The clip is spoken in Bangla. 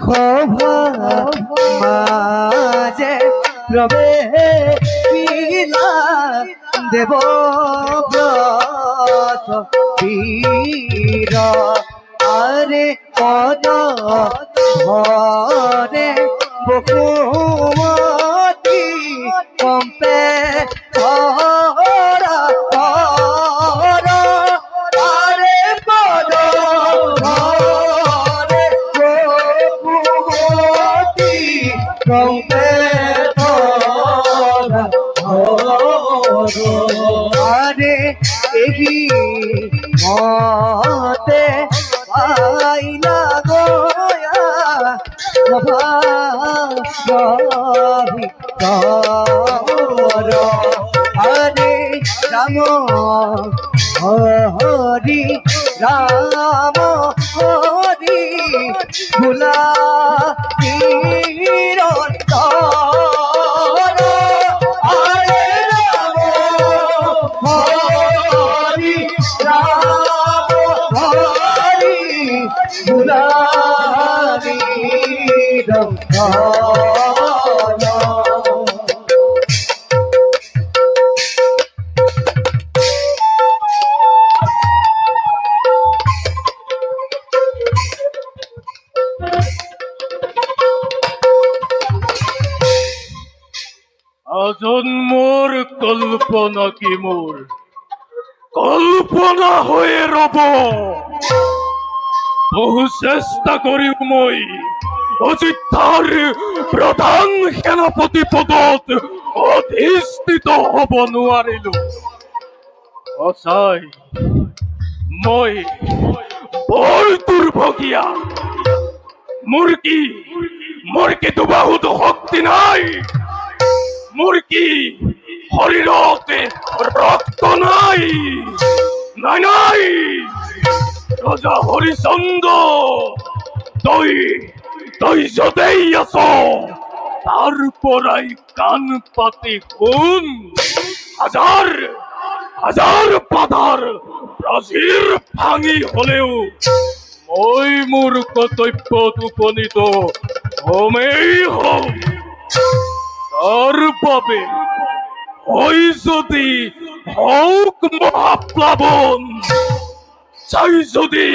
হবা মাঝে রবে মিলা দেব ব্রত বীর আরে পদ ধরে বকুমতি কম্পে ধরা ধরা আরে পদ ধরে বকুমতি কম্পে ধরা আরে এই মতে আইলা গোয়া ভাবি কর হরে রাম হরি রাম হরি ভুলা আজন্মর কল্পনা কি মোর কল্পনা হয়ে রব বহু চেষ্টা করি মই অযোধ্যার প্রধান সেনাপতি পদত অধিষ্ঠিত হব নোৱাৰিল অসাই মই বৰ দুৰ্ভগীয়া মোৰ কি দুবাহুত শক্তি নাই মোৰ কি শৰীৰত ৰক্ত নাই নাই নাই ৰজা হৰিচন্দ্ৰ তই যতেই আছ তাৰ পৰাই কাণ পাতি শুন হাজাৰ হাজাৰ বাধাৰ প্ৰাচীৰ ভাঙি হলেও মই মোৰ কৰ্তব্যত উপনীত হমেই হম তার বাবে হয় যদি হওক মহাপ্লাবন চাই যদি